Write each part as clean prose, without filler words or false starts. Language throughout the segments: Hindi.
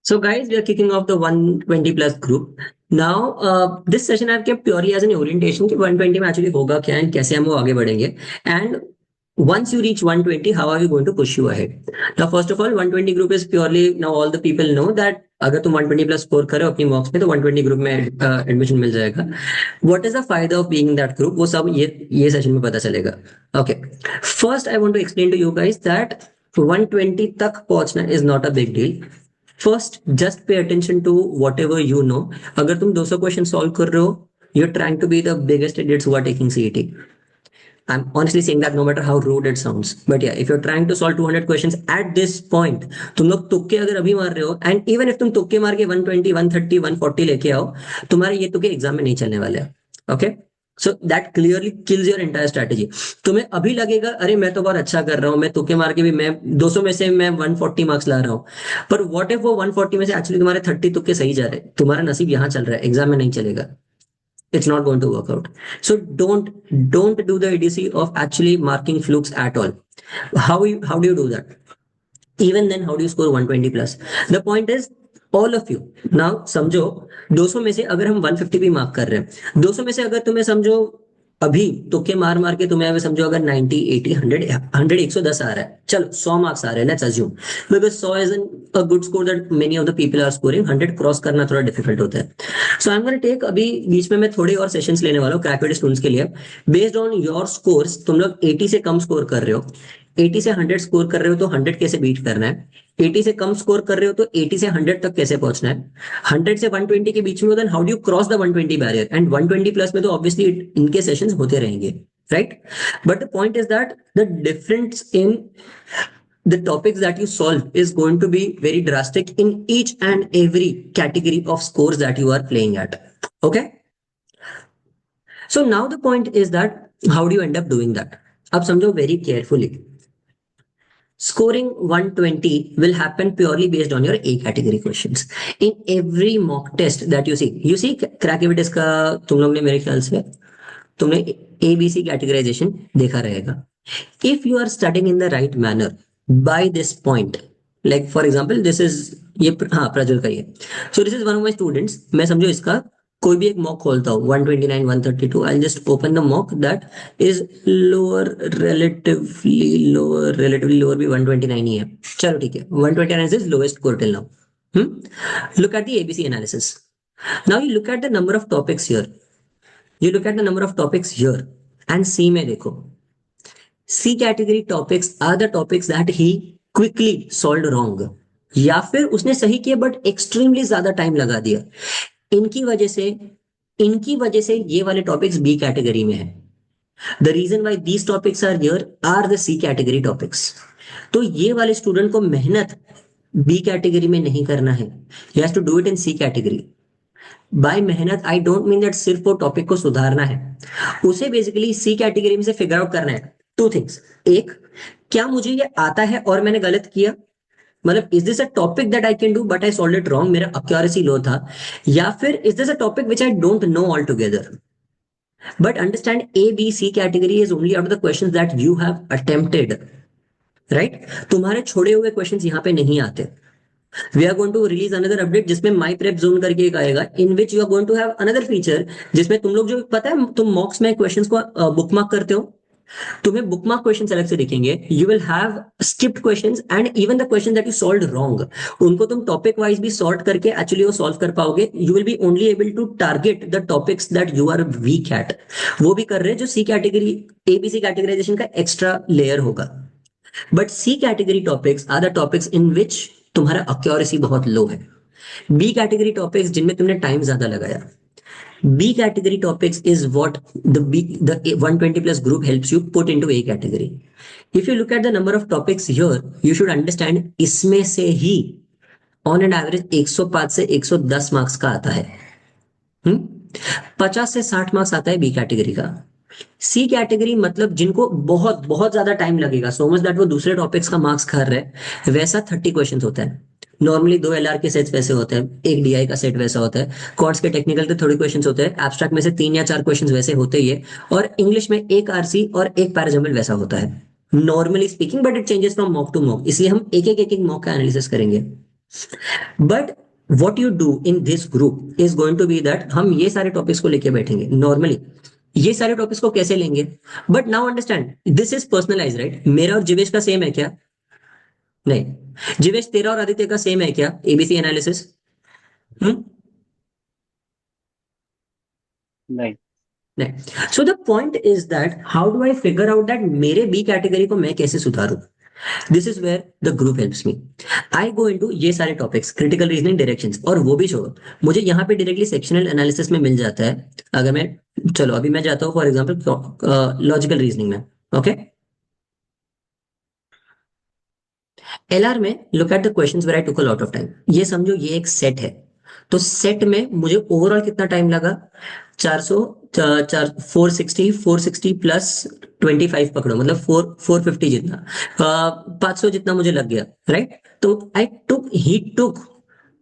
So, guys, we are kicking off the 120 plus group. Now, this session I've kept purely as an orientation कि 120 में actually होगा क्या and कैसे हम वो आगे बढ़ेंगे. And once you reach 120, how are you going to push you ahead? Now, first of all, 120 group is purely now all the people know that अगर तुम 120 प्लस स्कोर करो अपनी मॉक्स में तो 120 ग्रुप में एडमिशन मिल जाएगा. व्हाट इज द फायदा of being in that group वो सब ये सेशन में पता चलेगा. Okay, first I want to explain to you guys that 120 तक पहुंचना is not a big deal. First just pay attention to whatever you know. अगर तुम 200 क्वेश्चन सॉल्व कर रहे हो, you are trying to be the biggest idiots who are taking CET. I'm honestly saying that no matter how rude it sounds. But yeah, if you're trying to solve 200 questions at this point, तुम लोग तुक्के अगर अभी मार रहे हो, एंड इवन इफ तुम तुक्के मार के 120, 130, 140 लेके आओ, तुम्हारे ये तुक्के एग्जाम में नहीं चलने वाले हैं. Okay, so that clearly kills your entire strategy. तुम्हें अभी लगेगा अरे मैं तो बहुत अच्छा कर रहा हूँ, मैं तुक्के मार के भी मैं 200 में से मैं 140 मार्क्स ला रहा हूँ. पर व्हाट इफ वो 140 में से एक्चुअली तुम्हारे 30 तुक्के सही जा रहे हैं, तुम्हारा नसीब यहाँ चल रहा है, एग्जाम में नहीं चलेगा. It's not going to work out. So don't do the idiocy of actually marking flukes at all. How do you do that? Even then, how do you score 120 plus? The point is, all of you now समझो 200 में से अगर हम 150 भी मार्क कर रहे हैं, 200 में से अगर तुम्हें समझो अभी तुक्के मार मार के तुम्हें समझो अगर 90, 80, 100, 100, 110 आ रहा है, चलो 100 मार्क्स आ रहे हैं, let's assume. Because 100 is a good score that many of the people are scoring. 100 cross करना थोड़ा डिफिकल्ट होता है. So I am gonna take अभी बीच में मैं थोड़े और सेशंस लेने वाला हूँ क्रैकविट स्टूडेंट्स के लिए. बेस्ड ऑन योर स्कोर्स, तुम लोग 80 से कम स्कोर कर रहे हो, 80 से 100 स्कोर कर रहे हो तो 100 कैसे बीट करना है, 80 से कम स्कोर कर रहे हो तो 80 से 100 तक कैसे पहुंचना है, 100 से 120 के बीच में हो then how do you cross the 120 barrier. And 120 plus में तो ऑब्वियसली इनके सेशंस होते रहेंगे, right. But the point is that the difference in the topics that you solve is going to be very drastic in each and every category of scores that you are playing at. Okay, so now the point is that how do you end up doing that. अब समझो very carefully. Scoring 120 will happen purely based on your A category questions. In every mock test that you see क्रैकविटिस का तुम लोग ने मेरे ख्याल से तुमने ABC कैटेगराइजेशन देखा रहेगा. If you are studying in the right manner by this point, like for example this is ये हाँ प्रज्वल का ये. So this is one of my students. मैं समझो इसका कोई भी एक मॉक खोलता हूँ 129, 132. I'll just open the mock that is lower, relatively lower भी 129 ही है. चलो ठीक है, 129 is lowest score till now. Look at the ABC analysis. Now you look at the number of topics here. You look at the number of topics here and C में देखो. C category topics are the topics that he quickly solved wrong. या फिर उसने सही किया बट एक्सट्रीमली ज्यादा टाइम लगा दिया. इनकी वजह से ये वाले टॉपिक्स बी कैटेगरी में है. The reason why these topics are here are the C category topics. तो ये वाले स्टूडेंट को मेहनत बी कैटेगरी में नहीं करना है. He has to do it in C category. By मेहनत आई डोंट मीन दैट सिर्फ वो टॉपिक को सुधारना है, उसे बेसिकली सी कैटेगरी में से फिगर आउट करना है. Two things. एक, क्या मुझे ये आता है और मैंने गलत किया, मतलब is this a topic that I can do but I solve it wrong, मेरा एक्यूरेसी लो था, या फिर is this a topic which I don't know altogether. But understand A B C category is only out of the questions that you have attempted, right. तुम्हारे छोड़े हुए क्वेश्चंस यहाँ पे नहीं आते. We are going to release another update जिसमें माई प्रेप जोन करके एक आएगा, in which you are going to have another feature जिसमें तुम लोग जो पता है तुम मॉक्स में क्वेश्चंस को बुकमार्क करते हो, तुम्हें बुकमार्क क्वेश्चन अलग से दिखेंगे. You will have skipped questions and even the question that you solve wrong, उनको तुम टॉपिक वाइज भी सॉर्ट करके एक्चुअली वो सॉल्व कर पाओगे. You will be only able to target the topics that you are weak at. वो भी कर रहे हैं जो सी कैटेगरी एबीसी कैटेगराइजेशन का एक्स्ट्रा लेयर होगा. But C category topics are the topics in which तुम्हारा एक्यूरेसी बहुत लो है. बी कैटेगरी टॉपिक्स जिनमें तुमने टाइम ज्यादा लगाया. B category topics is what the 120 plus group helps you put into A category. If you look at the number of topics here, you should understand इसमें से ही on an average 105 से 110 मार्क्स का आता है. 50 से 60 मार्क्स आता है बी कैटेगरी का. सी कैटेगरी मतलब जिनको बहुत बहुत ज्यादा टाइम लगेगा, सो मच दैट वो दूसरे टॉपिक्स का मार्क्स खा रहे हैं, वैसा 30 क्वेश्चन होता है. नॉर्मली 2 LR के सेट्स वैसे होते हैं, एक DI का सेट वैसा होता है, क्वार्ट्स के टेक्निकल के थोड़े क्वेश्चंस होते हैं, एब्स्ट्रैक्ट में से 3 या 4 क्वेश्चंस वैसे होते ही है, और इंग्लिश में एक RC और एक पैराजम्बल वैसा होता है normally speaking. But it changes from mock to mock, इसलिए हम एक एक मॉक का एनालिसिस करेंगे. But what you do in this group is going to be that हम ये सारे टॉपिक्स को लेके बैठेंगे नॉर्मली। ये सारे टॉपिक्स को कैसे लेंगे? But now understand this is personalize, right? मेरा और जीवेश का सेम है क्या? नहीं। जीवेश, तेरा और आदित्य का सेम है क्या एबीसी एनालिसिस? हम्म। नहीं। नहीं। So the point is that how do I figure out that मेरे बी कैटेगरी को मैं कैसे सुधारूं? This is where the group helps me. I go into ये सारे टॉपिक्स, क्रिटिकल रीजनिंग, डायरेक्शंस, और वो भी छोड़ो, मुझे यहाँ पे डायरेक्टली सेक्शनल एनालिसिस में मिल जाता है। अगर मैं, चलो अभी मैं जाता हूँ फॉर एग्जांपल लॉजिकल रीजनिंग में। ओके, एलआर में look at the questions where I took a lot of time. ये समझो ये एक सेट है, तो सेट में मुझे ओवरऑल कितना टाइम लगा? 400, 460, 460 प्लस 25 पकड़ो, मतलब 450 जितना, 500 जितना मुझे लग गया, राइट? तो he took,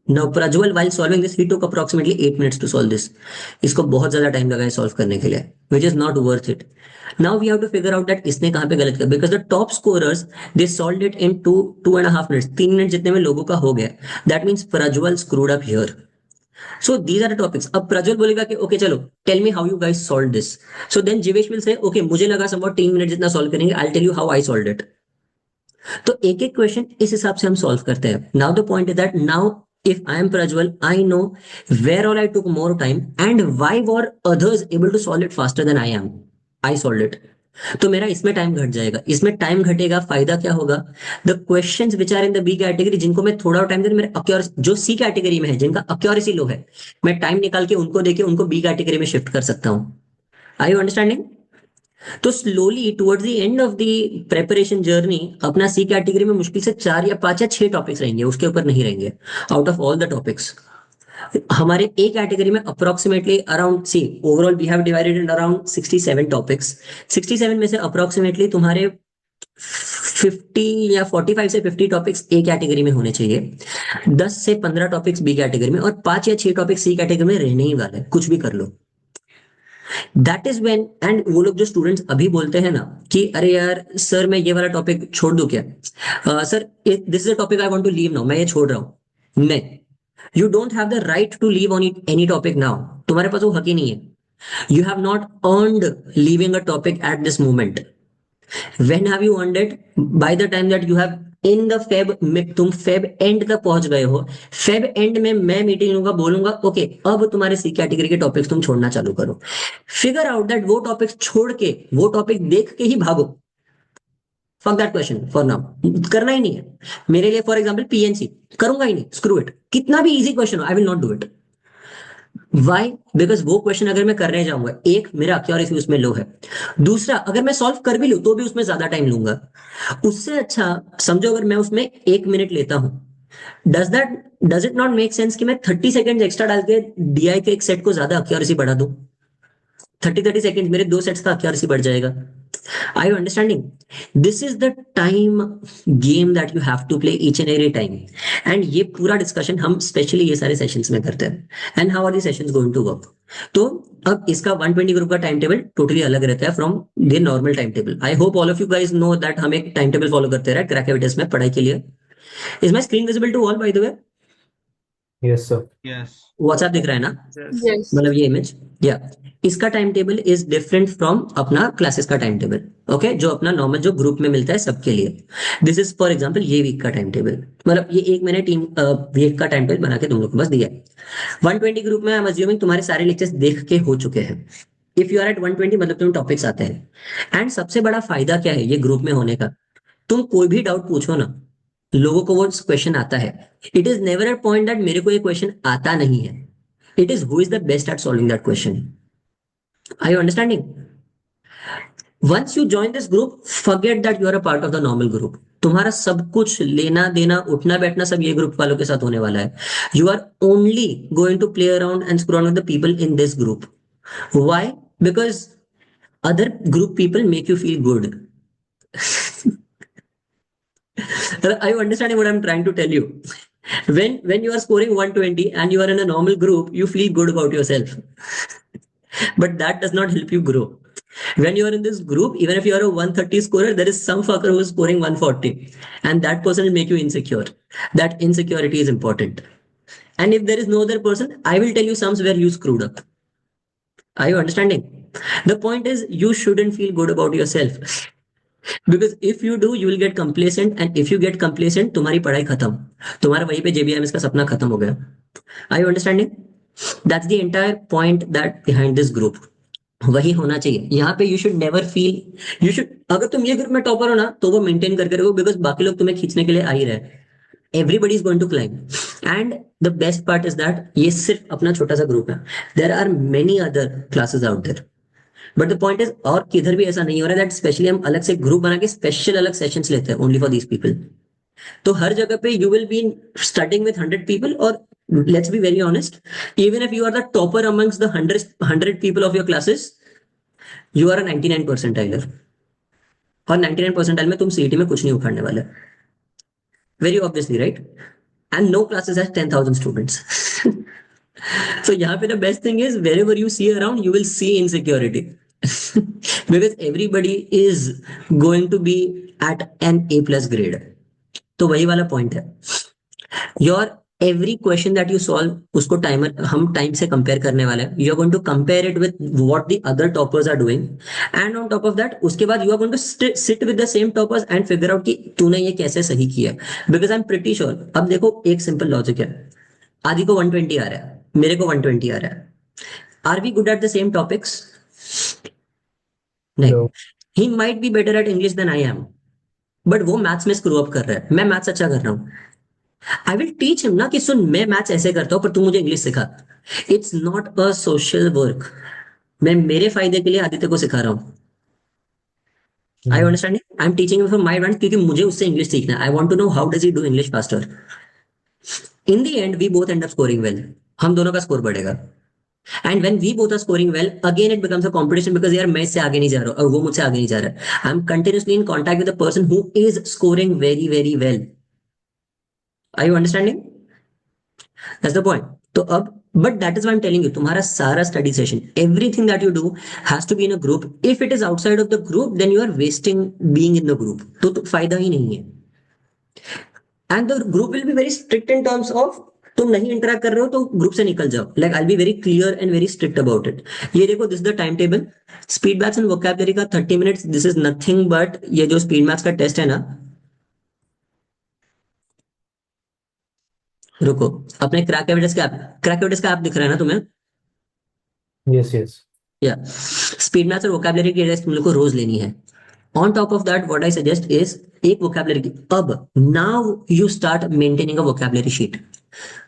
now Prajwal while solving this he took approximately 8 minutes to solve this। इसको बहुत ज्यादा टाइम लगा है सॉल्व करने के लिए, which is not worth it। now we have to figure out that इसने कहाँ पे गलत किया, because the top scorers they solved it in 2.5 minutes, 3 minute जितने में लोगों का हो गया। that means Prajwal screwed up here। so these are the topics। अब प्रज्वल बोलेगा कि ओके चलो tell me how you guys solve this. So then Jeevesh will say okay मुझे लगा समवॉट 3 मिनट जितना सॉल्व करेंगे, I tell you how I solve it. तो एक एक क्वेश्चन इस हिसाब से हम सॉल्व करते हैं। Now the point is that now if I am Prajwal, I know where all I took more time and why were others able to solve it faster than I am। I solved it। तो मेरा इसमें टाइम घट जाएगा, इसमें टाइम घटेगा, फायदा क्या होगा? The questions which are in the B category, जिनको मैं थोड़ा टाइम दे, मेरे अक्यूरेसी जो सी कैटेगरी में है, जिनका अक्यूरेसी लो है, मैं टाइम निकाल के उनको देके उनको बी कैटेगरी में शिफ्ट कर सकता हूँ। Are you understanding? तो slowly towards the end of the preparation journey अपना सी कैटेगरी में मुश्किल से 4 या 5 या 6 टॉपिक्स रहेंगे, उसके ऊपर नहीं रहेंगे। Out of all the topics हमारे ए कैटेगरी में approximately around, see overall we have divided in around 67 topics. 67 में से अप्रोक्सीमेटली तुम्हारे 50 या 45 से 50 टॉपिक्स ए कैटेगरी में होने चाहिए, 10 से 15 टॉपिक्स बी कैटेगरी में, और 5 या 6 टॉपिक्स सी कैटेगरी में रहने ही वाले, कुछ भी कर लो। दैट इज व्हेन, एंड वो लोग जो स्टूडेंट्स अभी बोलते हैं ना कि अरे यार सर मैं ये वाला टॉपिक छोड़ दूं क्या, sir this is a topic I want to leave now, मैं ये छोड़ रहा हूं। नहीं, you don't have the right to leave on it any topic now, तुम्हारे पास वो हक ही नहीं है। You have not earned leaving a topic at this moment. When have you earned it? By the time that you have in the fab में, तुम फेब एंड तक पहुंच गए हो, फेब एंड में मैं मीटिंग लूंगा, बोलूंगा ओके अब तुम्हारे सी कैटेगरी के टॉपिक्स तुम छोड़ना चालू करो। फिगर आउट दैट वो टॉपिक्स छोड़ के, वो टॉपिक देख के ही भागो। Fuck that question for now, करना ही नहीं है मेरे लिए। फॉर एग्जांपल पीएनसी करूंगा ही नहीं, स्क्रू इट, कितना भी इजी क्वेश्चन हो I will not do it. Why? Because वो क्वेश्चन अगर मैं करने जाऊंगा, एक मेरा एक्यूरेसी उसमें लो है, दूसरा अगर मैं सॉल्व कर भी लूं तो भी उसमें ज्यादा टाइम लूंगा। उससे अच्छा समझो अगर मैं उसमें 1 मिनट लेता हूं, does it not make sense कि मैं 30 सेकेंड एक्स्ट्रा डाल के डीआई के एक सेट को ज्यादा एक्यूरेसी बढ़ा दूं? 30 सेकेंड मेरे 2 सेट्स का एक्यूरेसी बढ़ जाएगा। Are you understanding? This is the time game that you have to play each and every time। And ये पूरा डिस्कशन हम स्पेशली ये सारे सेशंस में करते हैं। And how are the sessions going to work? तो अब इसका 120 ग्रुप का टाइम टेबल टोटली अलग रहता है from the normal time table. I hope all of you guys know that हम एक टाइम टेबल फॉलो करते हैं क्रैक एविडेंस में पढ़ाई के लिए। Is my screen visible to all by the way? Yes, sir. Yes. WhatsApp दिख रहा है ना? यस। Yes. मतलब ये इमेज, या इसका time table is different from अपना क्लासेस का टाइम टेबल। ओके, जो अपना नॉर्मल जो ग्रुप में मिलता है सबके लिए। दिस इज फॉर एग्जांपल ये वीक का टाइम टेबल, मतलब ये एक मैंने टीम वीक का टाइम टेबल बना के तुम लोग को बस दिया है। 120 ग्रुप में आई एम अज्यूमिंग तुम्हारे सारे लेक्चर्स देख के हो चुके हैं। इफ यू आर एट 120 मतलब तुम्हें टॉपिक्स आते हैं। एंड सबसे बड़ा फायदा क्या है ये ग्रुप में होने का? तुम कोई भी डाउट पूछो ना, लोगों को वो क्वेश्चन आता है। It is never a point that मेरे को ये क्वेश्चन आता नहीं है, it is who is the best at solving that question. Are you understanding? Once you join this group forget that you are a part of the normal group. तुम्हारा सब कुछ लेना देना उठना बैठना सब ये ग्रुप वालों के साथ होने वाला है। You are only going to play around and screw with the people in this group. Why? Because other group people make you feel good। Are you understanding what I'm trying to tell you? When you are scoring 120 and you are in a normal group, you feel good about yourself, but that does not help you grow। When you are in this group, even if you are a 130 scorer, there is some fucker who is scoring 140, and that person will make you insecure. That insecurity is important. And if there is no other person, I will tell you some where you screwed up. Are you understanding? The point is, you shouldn't feel good about yourself. Because if you do, you will get complacent, and if you get complacent, तुम्हारी पढ़ाई खत्म, तुम्हारा वहीं पे JBMS का सपना खत्म हो गया. Are you understanding? That's the entire point that behind this group. वही होना चाहिए यहाँ पे. You should never feel, you should, अगर तुम ये ग्रुप में टॉपर हो ना तो वो मेंटेन करके रखो, बिकॉज बाकी लोग तुम्हें खींचने के लिए आ ही रहे. Everybody is going to climb. And the best part is that ये सिर्फ अपना छोटा सा ग्रुप है. There are many other classes out there. But the point is, और किधर भी ऐसा नहीं हो रहा है दैट स्पेशली हम अलग से ग्रुप बना के स्पेशल अलग सेशंस लेते हैं ओनली फॉर दीज पीपल. तो हर जगह पे you will be studying with 100 people, और let's be very honest, even if you are the topper amongst the 100 people of your classes, you are 99 percentiler. और 99 परसेंटाइल में तुम सीईटी में कुछ नहीं उखाड़ने वाले. Very obviously, right? And no classes has 10,000 students. So यहाँ पे the best thing is, wherever you see around, you will see insecurity. Because everybody is going to be at an A plus grade. तो वही वाला पॉइंट है. Your every question that you solve, उसको टाइमर हम टाइम से कंपेयर करने वाले हैं. You are going to compare it with what the other toppers are doing, and on top of that उसके बाद you are going to sit with the same toppers and figure out कि तूने ये कैसे सही किया. Because I am pretty sure. अब देखो, एक सिंपल लॉजिक है. आदि को 120 आ रहा है, मेरे को 120 आ रहा है. Are we good at the same topics? नहीं. No. He might be better at English than I am, but वो मैथ्स में स्क्रू अप कर रहा है, मैं मैथ्स अच्छा कर रहा हूँ. आई विल टीच हिम ना कि सुन, मैं मैथ्स ऐसे करता हूं पर तू मुझे इंग्लिश सिखा. It's not a social work. मैं मेरे फायदे के लिए आदित्य को सिखा रहा हूँ. I understanding? I am teaching for my advantage, क्योंकि मुझे उससे इंग्लिश सीखना है. I want to know how does he do English faster. In the end we both end up scoring well. हम दोनों का स्कोर बढ़ेगा. And when we both are scoring well, again it becomes a competition, because यार मैं इससे आगे नहीं जा रहा हूं और वो मुझसे आगे नहीं जा रहा है. I am continuously in contact with the person who is scoring very very well. Are you understanding? That's the point. तो अब, but that is why I'm telling you, तुम्हारा सारा study session, everything that you do has to be in a group. If it is outside of the group, then you are wasting being in the group. तो फायदा ही नहीं है. And the group will be very strict in terms of, तुम नहीं इंटरेक्ट कर रहे हो तो ग्रुप से निकल जाओ. Like I be very clear and very strict about it. ये देखो, this the time table. Speed maths and vocabulary का 30 minutes. This is nothing but, ये जो स्पीड मैथ्स का टेस्ट है ना, रुको, अपने क्रैक का ऐप दिख रहा है ना तुम्हें? Yes, yes. या स्पीड मैथ्स और वोकैबुलरी की टेस्ट तुम लोग को रोज लेनी है. On top of that what I suggest is एक वोकैबुलरी की. अब now you start maintaining a vocabulary sheet.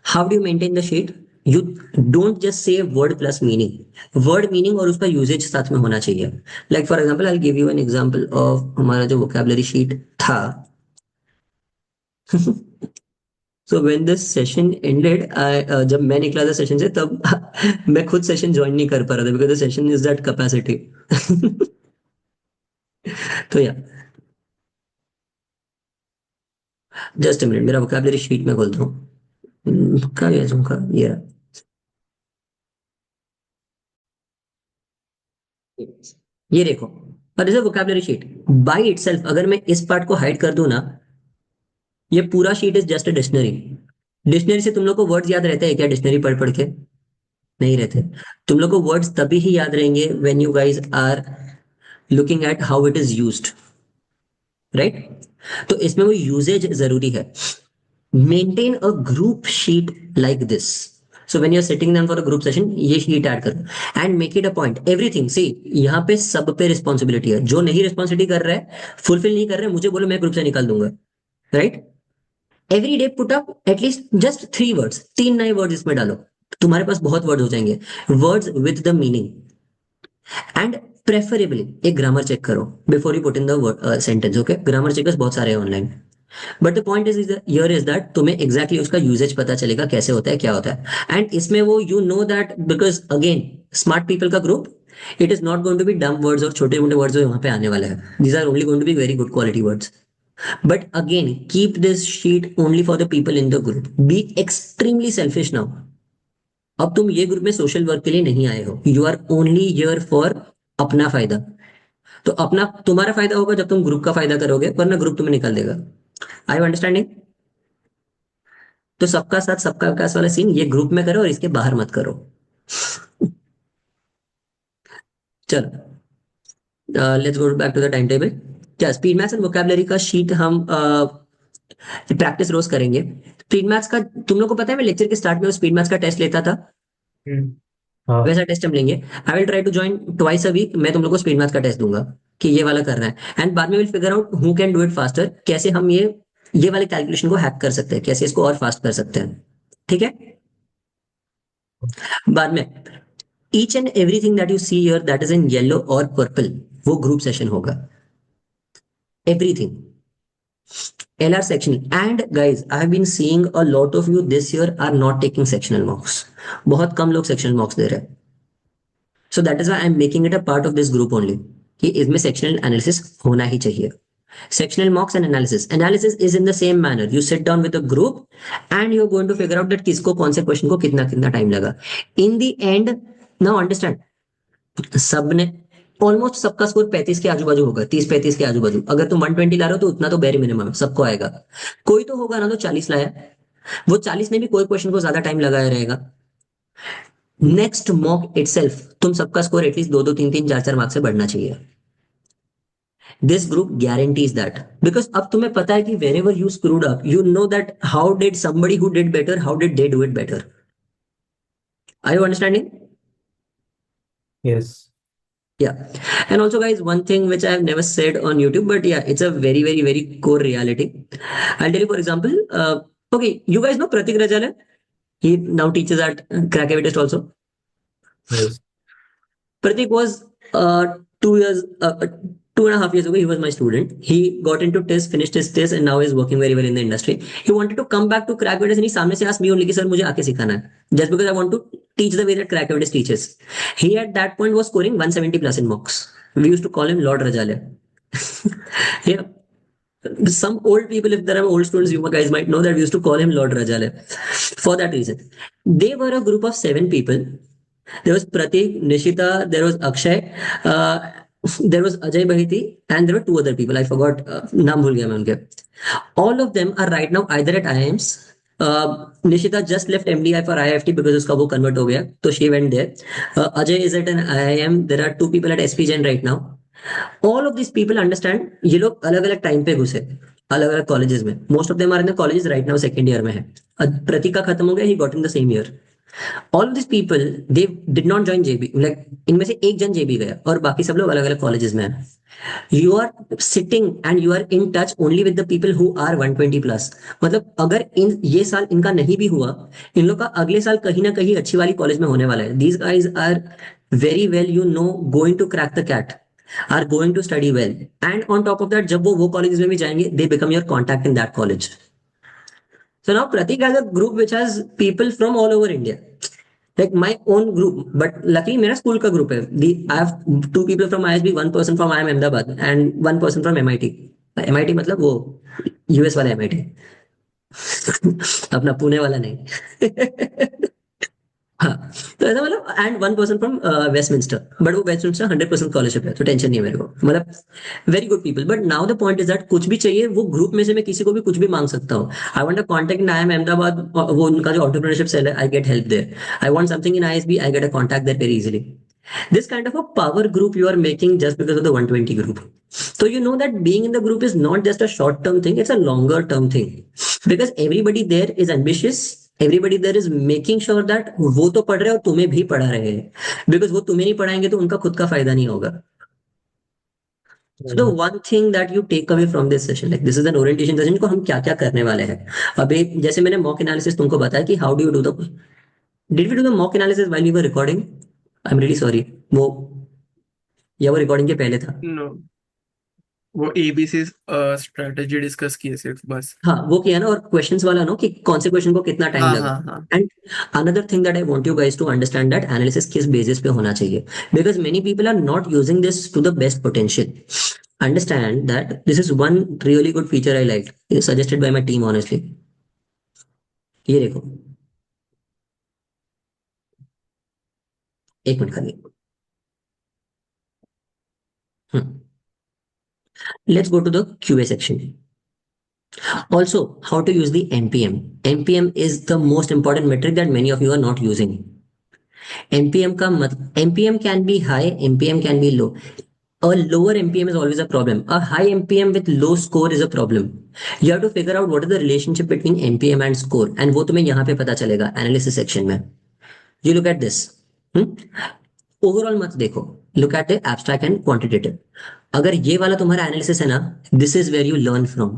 How do you maintain the sheet? You don't just say word plus meaning. Word meaning और उसका यूजेज साथ में होना चाहिए. Like for example, I will give you an example of हमारा जो वोकैबुलरी शीट था. So when this session ended, जब मैं निकला था सेशन से, तब मैं खुद सेशन ज्वाइन नहीं कर पा रहा था, because the session is that capacity. तो या, जस्ट अ मिनट, मेरा वोकैबुलरी शीट में खोलता हूँ. कहाँ गया झुमका? ये रहा. ये देखो, और is vocabulary sheet by itself. अगर मैं इस पार्ट को हाइड कर दूं ना, ये पूरा sheet is just a dictionary. Dictionary से तुम लोग को वर्ड्स याद रहते हैं क्या? डिक्शनरी पढ़ पढ़ के नहीं रहते. तुम लोग को वर्ड्स तभी ही याद रहेंगे when you guys are looking at how it is used, right? तो इसमें वो यूजेज जरूरी है. Maintain a group sheet like this. So when you are sitting down for a group session, ये शीट ऐड करो and make it a point. Everything see, यहाँ पे सब पे रिस्पॉन्सिबिलिटी है. जो नहीं रिस्पॉन्सिबिलिटी कर रहा है, फुलफिल नहीं कर रहे, मुझे बोलो, मैं ग्रुप से निकाल दूंगा, right? Every day put up at least just 3 words, 3 नए वर्ड्स इसमें डालो. तुम्हारे पास बहुत वर्ड्स हो जाएंगे. Words with the meaning. And preferably एक ग्रामर चेक करो before you put in the sentence. Okay, grammar checkers बहुत सारे हैं online. But the point is here is that तुम्हें एग्जैक्टली उसका यूजेज पता चलेगा कैसे होता है, क्या होता है. एंड इसमें वो you know that, because again smart people का group, it is not going to be dumb words और छोटे मोटे वर्ड्स जो यहाँ पे आने वाले हैं. These are only going to be very good quality words. But again, keep this sheet only for the people in the group. Be extremely selfish now. अब तुम ये ग्रुप में सोशल वर्क के लिए नहीं आए हो. You are only here for अपना फायदा। तो अपना तुम्हारा फायदा होगा जब तुम ग्रुप का फायदा करोगे, वरना ग्रुप तुम्हें निकाल देगा। आई यू अंडरस्टैंडिंग? तो सबका साथ सबका विकास वाला सीन ये ग्रुप में करो और इसके बाहर मत करो। चलो, let's go back to the time table. क्या स्पीड मैथ्स एंड वोकैबुलरी का शीट हम प्रैक्टिस रोज करेंगे। स्पीड मैथ्स का तुम लोग को पता है, मैं लेक्चर के स्टार्ट में स्पीड मैथ्स का टेस्ट लेता था, हम्म। हाँ। वैसा टेस्ट हम लेंगे। I will try to join twice a week, मैं तुम लोग को स्पीड मैथ्स का टेस्ट दूंगा कि ये वाला करना है, एंड बाद में will figure out who can do it faster, कैसे हम ये वाले कैलकुलेशन को हैक कर सकते हैं, कैसे इसको और फास्ट कर सकते हैं। ठीक है। बाद में each and everything that you see here that is in yellow और पर्पल, वो ग्रुप सेशन होगा। Everything LR section. And guys, I have been seeing a lot of you this year are not taking sectional mocks. बहुत कम लोग sectional mocks दे रहे हैं। So that is why I am making it a part of this group only, कि इसमें sectional analysis होना ही चाहिए। Sectional mocks and analysis. Analysis is in the same manner. You sit down with a group and you're going to figure out that किसको कौन से क्वेश्चन को कितना कितना टाइम लगा। In the end, now understand, सबने ऑलमोस्ट सबका स्कोर 35 के आजू बाजू होगा, 30-35 के आजू बाजू। अगर तुम 120 ला रहे हो तो उतना तो बेर मिनिमम है, सबको आएगा। कोई तो होगा ना तो 40 लाया, वो 40 में भी कोई क्वेश्चन को ज्यादा टाइम लगाया रहेगा। नेक्स्ट मॉक इटसेल्फ तुम सबका स्कोर एटलीस्ट 2-2, 3-3, 4-4 मार्क्स से बढ़ना चाहिए। This group guarantees that, because अब तुम्हें पता है कि wherever you screwed up you know that how did somebody who did better, how did they do it better. Are you understanding? Yes. Yeah. And also, guys, one thing which I have never said on YouTube, but yeah, it's a very, very, very core reality. I'll tell you, for example, okay, you guys know Pratik Rajale? He now teaches at Crackavitist also. Yes. Pratik was 2 years, 2.5 years ago, he was my student. He got into TIS, finished his TIS, and now is working very well in the industry. He wanted to come back to Crackavitist and he सामने से asked me only कि sir मुझे आके सिखाना है. Just because I want to teach the way that Crackavitist teaches. He at that point was scoring 170 plus in mocks. We used to call him Lord Rajale. Yeah. Some old people, if there are old students, you guys might know that we used to call him Lord Rajale for that reason. They were a group of 7 people. There was Pratik, Nishita, there was Akshay, there was Ajay Bahiti, and there were 2 other people. I forgot, naam bhul gaya main unke. All of them are right now either at IIMs. Nishita just left MDI for IIFT because uska wo convert ho gaya, so she went there. Ajay is at an IIM. There are 2 people at SP Gen right now. All of this people understand, ये लोग अलग अलग टाइम पे घुसे, अलग अलग कॉलेजेस में। Most of them are in the colleges right now, second year में है। प्रतीक का खत्म हो गया, he got in the same year. All of this people they did not join JB, like इनमें से एक जन जेबी गया और बाकी सब लोग अलग अलग कॉलेजेस में है। You are sitting and you are in touch only with the people who are 120 plus. मतलब अगर इन ये साल इनका नहीं भी हुआ, इन लोग का अगले साल कहीं ना कहीं अच्छी वाली कॉलेज में होने वाला है। These guys are very well you know going to crack the CAT, are going to study well, and on top of that जब वो कॉलेज में भी जाएंगे they become your contact in that college. So now Pratik has a group which has people from all over India, like my own group, but luckily मेरा स्कूल का ग्रुप है। I have 2 people from ISB, 1 person from IIM Ahmedabad, and 1 person from MIT। MIT मतलब वो यूएस वाला MIT, अपना पुणे वाला नहीं। हाँ, तो ऐसा मतलब, and 1 person from Westminster, but वो वेस्टमिंस्टर 100% स्कॉलरशिप है, तो टेंशन नहीं है मेरे को। मतलब very good people, but now the point is that कुछ भी चाहिए वो ग्रुप में से मैं किसी को भी कुछ भी मांग सकता हूँ। I want a contact in IIM Ahmedabad, वो उनका जो एंटरप्रेन्योरशिप सेल है, I get help there. I want something in ISB, I get a contact there very easily. This kind of a power group you are making just because of the 120 group. So you know that being in the group is not just a short term thing, it's a longer term thing. Because everybody there is ambitious, everybody there is making sure that वो तो पढ़ रहे हैं और तुम्हें भी पढ़ा रहे हैं, because वो तुम्हें नहीं पढ़ाएंगे तो उनका खुद का फायदा नहीं होगा। So the Mhm. one thing that you take away from this session, like this is an orientation session, को हम क्या क्या करने वाले हैं। अभी जैसे मैंने मॉक एनालिसिस तुमको बताया कि how do you do the, did we do the mock analysis while we were recording? I am really sorry, वो या वो रिकॉर्डिंग के पहले था? नो, वो एबीसी स्ट्रेटेजी डिस्कस किए सिर्फ बस। हाँ, वो किया ना, और क्वेश्चंस वाला नो, कि कौन से क्वेश्चन को कितना टाइम हाँ लगा। हाँ हाँ। And another thing that I want you guys to understand that analysis किस बेसिस पे होना चाहिए, because many people are not using this to the best potential. Understand that this is one really good feature I like, suggested by my team honestly. ये देखो, एक मिनट खाली। Let's go to the QA section. Also, how to use the MPM. MPM is the most important metric that many of you are not using. MPM का मतलब MPM can be high, MPM can be low. A lower MPM is always a problem. A high MPM with low score is a problem. You have to figure out what is the relationship between MPM and score, and वो तुम्हें यहाँ पे पता चलेगा एनालिसिस सेक्शन में. You look at this. Overall मत देखो, look at the abstract and quantitative. अगर ये वाला तुम्हारा एनालिसिस है ना, this is where you learn from.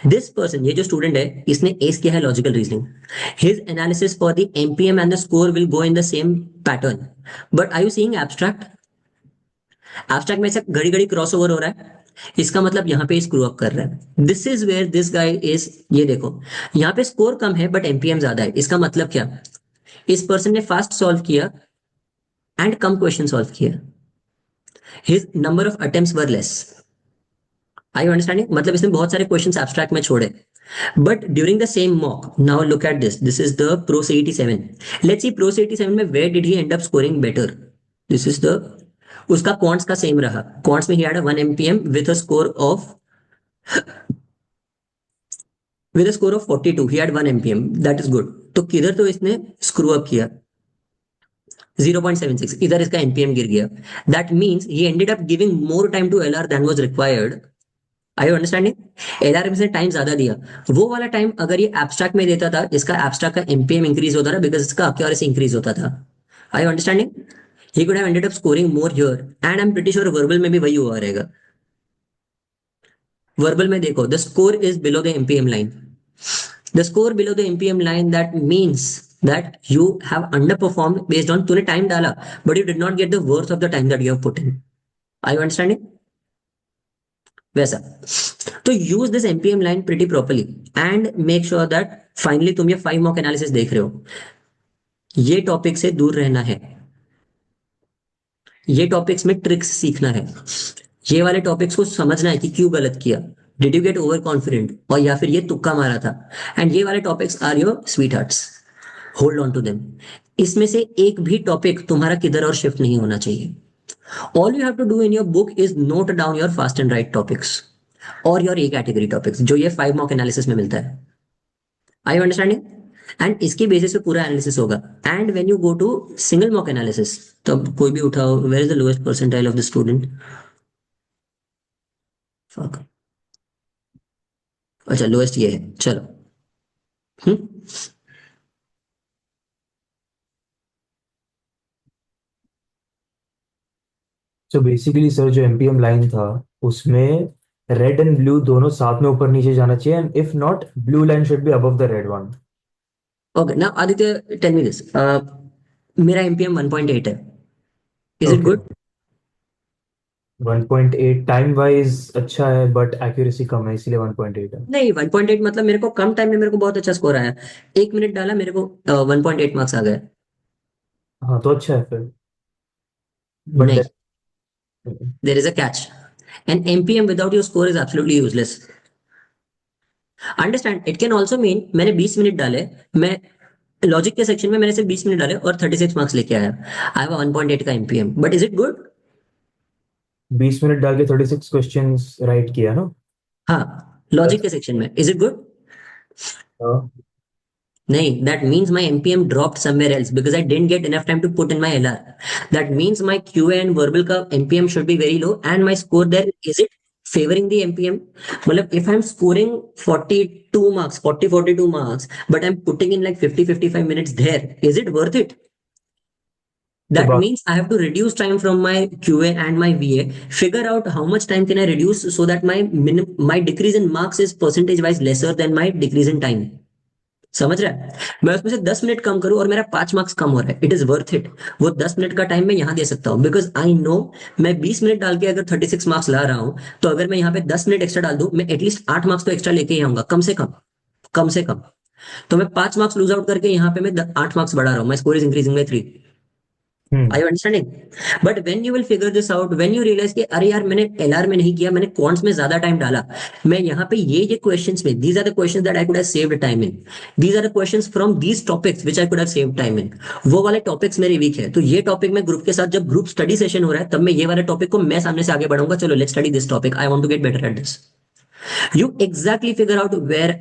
This person, ये जो स्टूडेंट है, इसने एस किया है logical reasoning. His analysis for the MPM and the score will go in the same pattern. But are you seeing abstract? Abstract में से घड़ी घड़ी क्रॉस ओवर हो रहा है. इसका मतलब यहाँ पे स्क्रू अप कर रहा है. This is where this guy is. ये देखो, यहाँ पे स्कोर कम है बट एमपीएम ज्यादा है. इसका मतलब क्या? इस पर्सन ने फास्ट सॉल्व किया एंड कम क्वेश्चन सॉल्व किया. His number of attempts were less. I you understanding? मतलब इसने बहुत सारे क्वेश्चंस एब्स्ट्रैक्ट में छोड़े. But during the same mock, now look at this. This is the pro C 87. Let's see pro C 87 में where did he end up scoring better. This is the. उसका क्वांट्स का सेम रहा. क्वांट्स में he had 1 MPM with a score of 42. He had 1 MPM. That is good. तो किधर तो इसने स्क्रू अप किया 0.76. इधर इसका एमपीएम गिर गया. That means he ended up giving more time to LR than was required. I you understanding? LR में से टाइम ज्यादा दिया. वो वाला टाइम अगर ये एब्स्ट्रैक्ट में देता था, इसका एब्स्ट्रैक्ट का एमपीएम इंक्रीज होता था बिकॉज इसका एक्यूरेसी इंक्रीज होता था. I you understanding? He could have ended up scoring more here. And I am pretty sure verbal में भी वही हुआ रहेगा. वर्बल में देखो, the score is below the MPM line. The score below the MPM line, that means that you have underperformed based on तूने time डाला but you did not get the worth of the time that you have put in. Are you understanding? वैसा. तो use this MPM line pretty properly and make sure that finally तुम ये 5 mock analysis देख रहे हो. ये टॉपिक से दूर रहना है. ये टॉपिक्स में ट्रिक्स सीखना है. ये वाले टॉपिक्स को समझना है कि क्यों गलत किया. Did you get over confident, और या फिर ये तुक्का मारा था. एंड ये वाले topics are your sweethearts. Hold on to them. इसमें से एक भी टॉपिक तुम्हारा किधर और शिफ्ट नहीं होना चाहिए. All you have to do in your book is note down your fast and right topics और योर ए कैटेगरी टॉपिक्स, जो ये 5 मॉक एनालिसिस में मिलता है. I you understanding? एंड इसके बेसिस पे पूरा एनालिसिस होगा. And when you go to single mock analysis, तब कोई भी उठाओ, where is the lowest percentile of the student. अच्छा, लोएस्ट ये है. चलो. सो बेसिकली सर, जो एमपीएम लाइन था उसमें रेड एंड ब्लू दोनों साथ में ऊपर नीचे जाना चाहिए, and if not, blue line should be above the red one. Okay, now Aditya, tell me this. मेरा एमपीएम 1.8 है. Is it Okay. Good? 1.8 time wise अच्छा है बट एक्यूरेसी कम है, इसलिए 1.8 है. नहीं, 1.8 मतलब मेरे को कम टाइम में मेरे को बहुत अच्छा स्कोर आया. 1 मिनट डाला, मेरे को 1.8 मार्क्स आ गए. हाँ तो अच्छा है फिर. बट नहीं, there is a catch. An MPM without your score is absolutely useless. Understand? It can also mean मैंने 20 मिनट डाले, मैं लॉजिक के सेक्शन में मैंने सिर्फ 20 मिनट डाले और 36 मार्क्स लेके आया. आई हैव 1.8 का MPM. But is it good? 20 minute डाल के 36 क्वेश्चंस राइट किया ना. हाँ, लॉजिक के सेक्शन में. Is it good? हाँ. नहीं, that means my MPM dropped somewhere else because I didn't get enough time to put in my LR. That means my QA and verbal का MPM should be very low and my score there, is it favoring the MPM? मतलब if I'm scoring 42 marks, 42 marks, but I'm putting in like 55 minutes there, is it worth it? That बा- means I have to reduce time from my QA and my VA, figure out how much time can I reduce so that my decrease in marks is percentage wise lesser than my decrease in time. समझ रहा है? मैं उसमें से 10 मिनट कम करूं और मेरा 5 मार्क्स कम हो रहा है. It is worth it. वो 10 मिनट का टाइम मैं यहां दे सकता हूं बिकॉज आई नो मैं 20 मिनट डाल के अगर 36 मार्क्स ला रहा हूं, तो अगर मैं यहाँ पे 10 मिनट एक्स्ट्रा डाल दूं, मैं एटलीस्ट 8 मार्क्स तो एक्स्ट्रा लेके ही आऊंगा, कम से कम. कम से कम. तो मैं 5 मार्क्स लूज आउट करके यहाँ पे मैं 8 मार्क्स बढ़ा रहा हूँ. माई score is increasing by 3. Are you understanding? But when you will figure this out, when you realize कि अरे यार मैंने LR में नहीं किया, मैंने quants में ज्यादा टाइम डाला, मैं यहाँ पे ये questions में, these are the questions that I could have saved time in, these are the questions from these topics which I could have saved time in, वो वाले टॉपिक्स मेरे वीक है, तो ये टॉपिक में ग्रुप के साथ जब ग्रुप स्टडी सेशन हो रहा है तब मैं ये वाले टॉपिक को मैं सामने से आगे बढ़ाऊंगा, चलो let's study this topic, I want to get better at this. You exactly figure out where,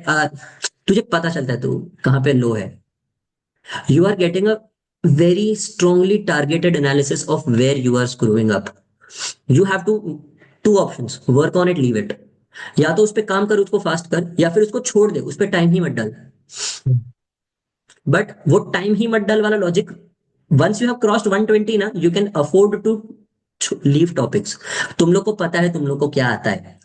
तुझे पता चलता है तू कहाँ पे लो है. You are getting a very strongly targeted analysis of where you are screwing up. You have to two options, work on it, leave it. या तो उस पे काम कर, उसको फास्ट कर, या फिर उसको छोड़ दे, उस पे टाइम ही मत डाल. बट वो टाइम ही मत डाल वाला logic, once you have crossed 120 ना, you can afford to leave topics. तुम लोग को पता है तुम लोग को क्या आता है,